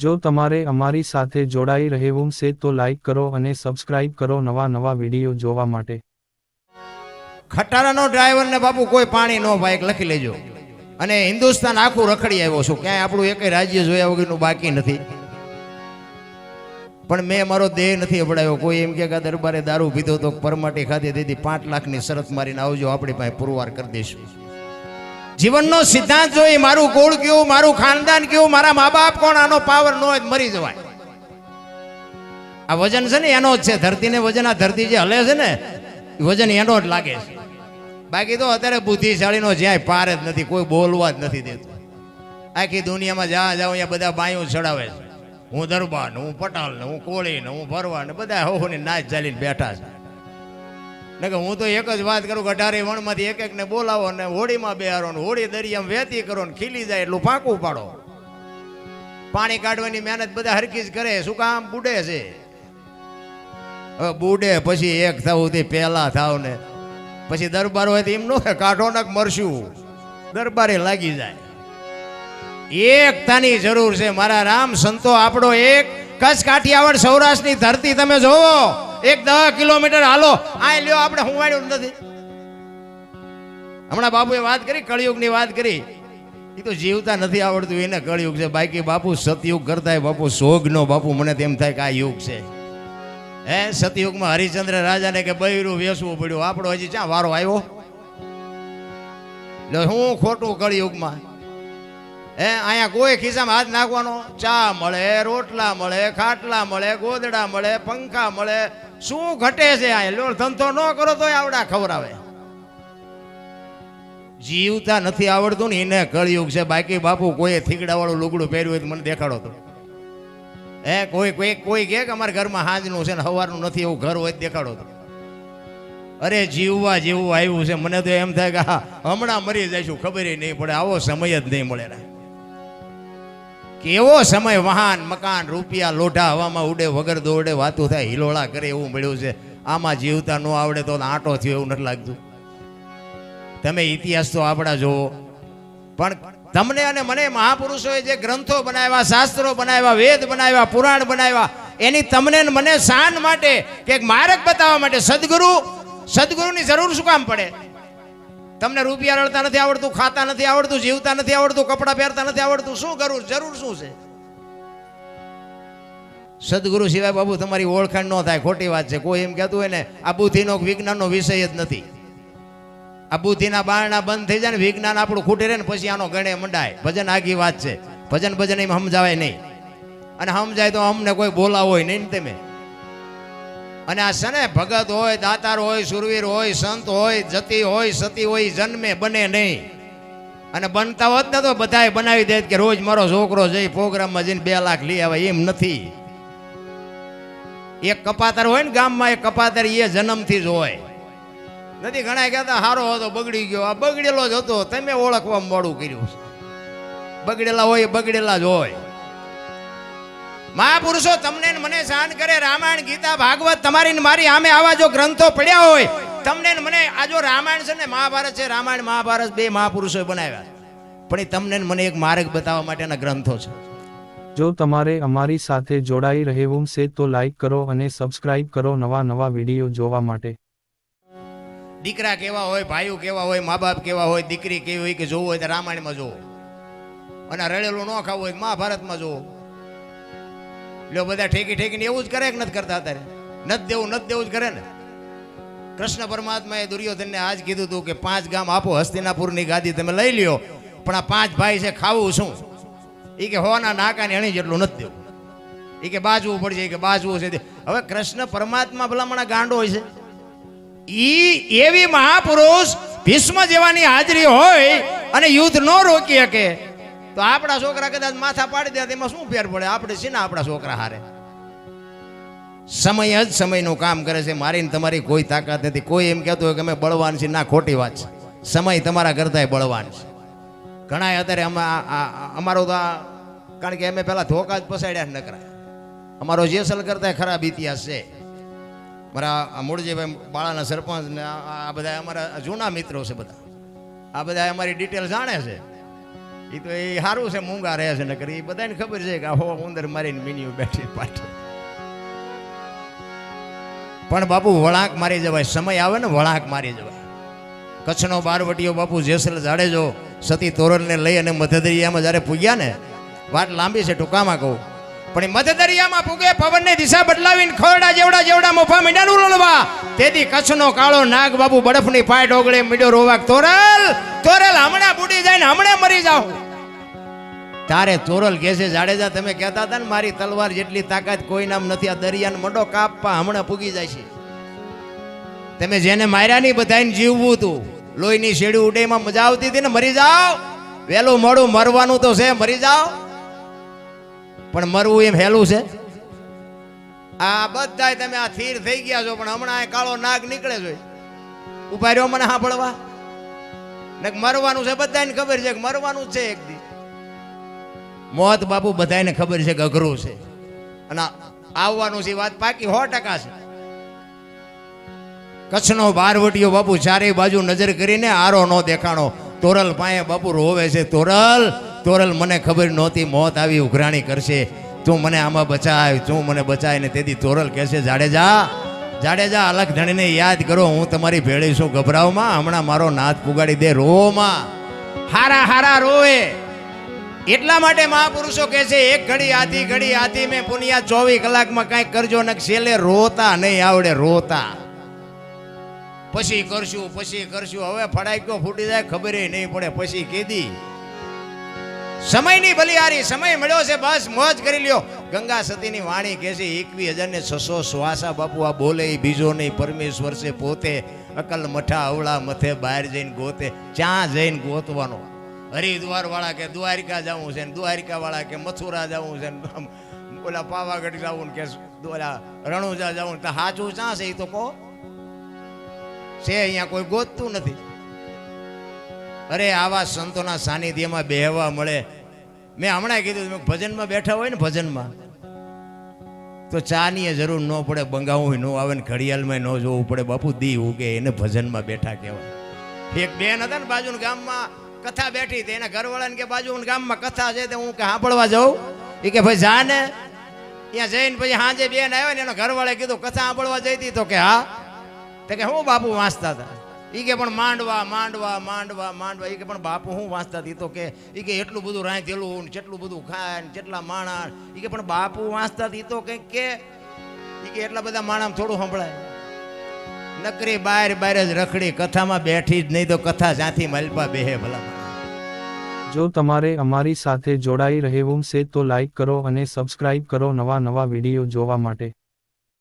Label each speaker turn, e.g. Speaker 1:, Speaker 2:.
Speaker 1: જો તમારે અમારી સાથે જોડાઈ રહેવું છે તો લાઈક કરો અને સબસ્ક્રાઇબ કરો નવા વિડીયો જોવા માટે।
Speaker 2: ખટારાનો ડ્રાઈવર ને બાપુ કોઈ પાણી નો ભાઈ લખી લેજો। અને હિન્દુસ્તાન આખું રખડી આવ્યો છું, ક્યાંય આપણું એક રાજ્ય જોયા વગરનું બાકી નથી। પણ મેં મારો દેહ નથી અપડાવ્યો। કોઈ એમ કે દરબારે દારૂ પીધો તો પરમાટી ખાધી દીધી 5 લાખની શરત મારીને આવજો, આપણી પાસે પુરવાર કરી દઈશું। જીવનનો સિદ્ધાંત જોઈ મારું કુળ કેવું, મારું ખાનદાન કેવું, મારા મા બાપ કોણ, આનો પાવર નો હોય મરી જવાય। આ વજન છે ને એનો જ છે, ધરતીને વજન, આ ધરતી જે હલે છે ને વજન એનો જ લાગે છે। બાકી તો અત્યારે બુદ્ધિશાળીનો જ્યાંય પાર જ નથી, કોઈ બોલવા જ નથી દેતું। આખી દુનિયામાં જ્યાં જાઉં અહીંયા બધા બાયું ચડાવે છે, હું દરબાર ને, હું પટાલ ને, હું કોળી ને, હું ભરવા ને, બધા હોની નાચ ચાલીને બેઠા છે। ને કે હું તો એક જ વાત કરું કે 18 વણમાંથી એક ને બોલાવો ને હોળીમાં બેહારો ને હોળી દરિયામાં વેતી કરો ને ખીલી જાય એટલું ફાંકું પાડો। પાણી કાઢવાની મહેનત બધા હરખી જ કરે, શું કામ? બુડે છે। હવે બુડે પછી એક થવું તે પહેલા થાવ ને પછી દરબાર હોય તો એમ નો કાઢો ને મરશું, દરબારે લાગી જાય। એકતાની જરૂર છે મારા રામ સંતો। આપણો એક કચ્છ કાઠિયાવાડ સૌરાષ્ટ્રની ધરતી તમે જોવો, એક 10 કિલોમીટર હાલો આ લ્યો, આપણે હું વાળ્યું નથી। હમણાં બાપુએ વાત કરી, કળિયુગની વાત કરી, એ તો જીવતા નથી આવડતું એને કળિયુગ છે। બાકી બાપુ સતયુગ કરતા બાપુ સોગનો બાપુ મને તેમ થાય કે આ યુગ છે। હે સતયુગમાં હરિચંદ્ર રાજાને કે બૈરું વેસવું પડ્યું, આપણો હજી ક્યાં વારો આવ્યો? હું ખોટું કળિયુગમાં? હે અહીંયા કોઈ ખિસ્સામાં હાથ નાખવાનો, ચા મળે, રોટલા મળે, ખાટલા મળે, ગોદડા મળે, પંખા મળે, શું ઘટે છે? અહીંયા લો ધંધો ન કરો તો આવડા ખવડાવે। જીવતા નથી આવડતું ને એને કળિયુગ છે। બાકી બાપુ કોઈ થીગડા વાળું લુગડું પહેર્યું હોય તો મને દેખાડો તો। હે કોઈ કે અમારા ઘરમાં હાંજનું છે ને સવારનું નથી, એવું ઘર હોય દેખાડો તો। અરે જીવવા જેવું આવ્યું છે, મને તો એમ થાય કે હમણાં મરી જઈશું, ખબર નહીં પડે। આવો સમય જ નહીં મળે। કેવો સમય! વાહન, મકાન, રૂપિયા, લોઢા હવામાં ઉડે, વગર દોડે વાતું થાય, હિલોળા કરે એવું મળ્યું છે। આમાં જીવતા ન આવડે તો આંટો થયો એવું નથી લાગતું? તમે ઇતિહાસ તો આપણા જોવો, પણ તમને અને મને મહાપુરુષોએ જે ગ્રંથો બનાવ્યા, શાસ્ત્રો બનાવ્યા, વેદ બનાવ્યા, પુરાણ બનાવ્યા, એની તમને મને શાન માટે કે માર્ગ બતાવવા માટે સદગુરુની જરૂર શું કામ પડે? તમને રૂપિયા રળતા નથી આવડતું, ખાતા નથી આવડતું, જીવતા નથી આવડતું, કપડાં પહેરતા નથી આવડતું, શું જરૂર શું છે? સદગુરુ સિવાય બાબુ તમારી ઓળખાણ ન થાય, ખોટી વાત છે। કોઈ એમ કહેતું હોય ને આ બુદ્ધિનો વિજ્ઞાનનો વિષય જ નથી। આ બુદ્ધિના બારણા બંધ થઈ જાય ને વિજ્ઞાન આપણું ખૂટે રહે ને પછી આનો ગણે મંડાય। ભજન આગી વાત છે, ભજન એમ સમજાવાય નહીં, અને સમજાય તો અમને કોઈ બોલાવો હોય નહીં તમે। અને આ છે ને ભગત હોય, દાતાર હોય, સુરવીર હોય, સંત હોય, જતી હોય, સતી હોય, જન્મે બને નહીં। અને બનતા હોત ને તો બધાએ બનાવી દે કે રોજ મારો છોકરો જઈ પ્રોગ્રામમાં જઈને 2 લાખ લઈ આવે, એમ નથી। એક કપાતર હોય ને ગામમાં, એક કપાતર એ જન્મથી જ હોય નથી। ઘણા કહેતા હારો હતો બગડી ગયો, આ બગડેલો જ હતો, તમે ઓળખવા મોડું કર્યું છે। બગડેલા હોય બગડેલા જ હોય। મહાપુરુષો તમને મને શાન કરે। રામાયણ, ગીતા, ભાગવત તમારી ને મારી આમે આવા જો ગ્રંથો પડ્યા હોય, તમને મને આ જો રામાયણ છે ને મહાભારત છે, રામાયણ મહાભારત 2 મહાપુરુષોએ બનાવ્યા, પણ એ તમને મને એક માર્ગ બતાવવા માટેના ગ્રંથો છે।
Speaker 1: જો તમારે અમારી સાથે જોડાઈ રહેવું છે તો લાઈક કરો અને સબસ્ક્રાઇબ કરો નવા વિડીયો જોવા માટે।
Speaker 2: દીકરા કેવા હોય, ભાઈઓ કેવા હોય, મા બાપ કેવા હોય, દીકરી કેવી હોય કે જોવું હોય તો રામાયણમાં જોવો, અને રડેલું ન ખાવું હોય મહાભારતમાં જોવો। લો બધા ઠેકીને એવું જ કરે કે નથી કરતા? અત્યારે નથી દેવું જ કરે ને। કૃષ્ણ પરમાત્માએ દુર્યોધનને આજ કીધું હતું કે 5 ગામ આપો, હસ્તિનાપુરની ગાદી તમે લઈ લ્યો, પણ આ 5 ભાઈ છે ખાવું શું? એ કે હોના નાકાની અણી જેટલું નથી દેવું, એ કે બાજવું પડશે, કે બાજવું છે। હવે કૃષ્ણ પરમાત્મા ભલામણા ગાંડો હોય છે? એવી મહાપુરુષ ભીષ્મ જેવાની હાજરી હોય અને યુદ્ધ ન રોકી શકે તો આપણા છોકરા કદાચ માથા પાડી દે, એમાં શું ફેર પડે? આપણે છે ને આપણા છોકરા હારે। સમય જ સમયનું કામ કરે છે, મારી ને તમારી કોઈ તાકાત નથી। કોઈ એમ કહેતું હોય કે અમે બળવાન છીએ, ના, ખોટી વાત છે। સમય તમારા કરતાંય બળવાન છે। ઘણા અત્યારે અમારો તો કારણ કે અમે પેલા ધોકા જ પસાડ્યા ન કરાય। અમારો જેસલ કરતા ખરાબ ઇતિહાસ છે। મારા મૂળજીભાઈ બાળાના સરપંચ ને આ બધા અમારા જૂના મિત્રો છે, બધા આ બધા અમારી ડિટેલ જાણે છે। એ તો એ સારું છે, મૂંગા રહે છે, નકર એ બધાને ખબર છે કે હો ઉંદર મારીને મીનિયું બેઠી પાછી. પણ બાપુ વળાંક મારી જવાય, સમય આવે ને વળાંક મારી જવાય. કચ્છનો બારવટીયો બાપુ જેસલ જાડેજો સતી તોરલને લઈ અને મધદરિયામાં જ્યારે પૂગ્યા ને, વાત લાંબી છે ટૂંકામાં કહું, પણ એ મધદરિયામાં પૂગે પવનની દિશા બદલાવીને ખોરડા જેવડા જેવડા મોફા મીંડાનું લોલવા, તેથી કચ્છનો કાળો નાગ બાપુ બરફની પાય ડોગળે મીડ્યો રોવાક, તોરલ તોરલ હમણાં બુડી જાય ને હમણાં મરી જાઓ. તારે તોરલ કહે છે, જાડેજા તમે કહેતા હતા ને મારી તલવાર જેટલી તાકાત કોઈ નામ નથી, આ દરિયાને મંડો કાપવા હમણાં પૂગી જાય છે. તમે જેને માર્યા નહીં બધાને જીવવું હતું, લોહીની શેડી ઉડેમાં મજા આવતી હતી ને, મરી જાઓ. વહેલું મોડું મરવાનું તો છે, મરી જાઓ. પણ મરવું એમ હેલું છે? આ બધા તમે આ થીર થઈ ગયા છો, પણ હમણાં કાળો નાગ નીકળે છે, ઉભા રહ્યો મને સાંભળવા. ને મરવાનું છે, બધાને ખબર છે કે મરવાનું જ છે એક દી. મોત બાપુ બધાને ખબર છે કે અઘરું છે, અને આવવાનું છે, વાત પાકી 100% છે. કચ્છનો બારવટીયો બાપુ ચારેય બાજુ નજર કરીને આરો નો દેખાણો, તોરલ પાયે બાપુ રોવે છે, તોરલ તોરલ મને ખબર નહોતી મોત આવી ઉઘરાણી કરશે, તું મને આમાં બચાય, તું મને બચાય. ને તેથી તોરલ કહેશે, જાડેજા જાડેજા અલગ ધણીને યાદ કરો, હું તમારી ભેળી છું, ગભરાવમાં, હમણાં મારો નાથ પુગાડી દે, રોમાં હારા હારા રોવે. એટલા માટે મહાપુરુષો કહે છે, એક ઘડી આધી મેં પુનિયા 24 કલાકમાં કાંઈક કરજો ને છેલ્લે રોતા નહીં આવડે, રોતા પછી કરશું. હવે ફડાક્યો ફૂટી જાય ખબર નહીં પડે, પછી કીધી સમયની બલિહારી, સમય મળ્યો છે, બસ મોજ કરી લ્યો. ગંગા સતીની વાણી કહે છે, 21,600 શ્વાસા બાપુ આ બોલે બીજો નહીં, પરમેશ્વર છે પોતે, અકલ મઠા અવળા મથે બહાર જઈને ગોતે. ક્યાં જઈને ગોતવાનો? હરિદ્વાર વાળા કે દ્વારિકા જવું છે, દ્વારિકા વાળા કે મથુરા જવું છે, ઓલા પાવાગઢ જવું કે ઓલા રણુજા જવું, તો સાચું ક્યાં છે એ તો કહો. છે અહીંયા કોઈ ગોતતું નથી. અરે આવા સંતોના સાનિધ્યમાં બેહવા મળે. મેં હમણાં કીધું, ભજનમાં બેઠા હોય ને, ભજનમાં તો ચાની જરૂર ન પડે, બંગાવું ન આવે ને ઘડિયાળમાં ન જોવું પડે બાપુ, દી ઉગે એને ભજનમાં બેઠા કહેવાય. એક બેન હતા ને બાજુના ગામમાં કથા બેઠી હતી, એના ઘરવાળાને કે બાજુના ગામમાં કથા છે, તો હું કે સાંભળવા જાઉં. એ કે ભાઈ જા ને. ત્યાં જઈને પછી સાંજે બેન આવ્યો ને, એનો ઘરવાળે કીધું કથા સાંભળવા જઈ હતી, તો કે હા. તો કે હું બાપુ વાંચતા હતા. એ કે પણ માંડવા. એ કે પણ બાપુ હું વાંચતા હતી, તો કે એ કે એટલું બધું રાંધેલું ને કેટલું બધું ખાય ને કેટલા માણસ. એ કે પણ બાપુ વાંચતા હતી, તો કંઈક કે એ કે એટલા બધા માણસ થોડું સંભળાય. નકરી બહાર જ રખડી, કથામાં બેઠી જ નહીં, તો કથા જ્યાંથી મલપા બેહે ભલા.
Speaker 1: જો તમારે અમારી સાથે જોડાઈ રહેવું છે તો લાઈક કરો અને સબસ્ક્રાઇબ કરો નવા વિડીયો જોવા માટે.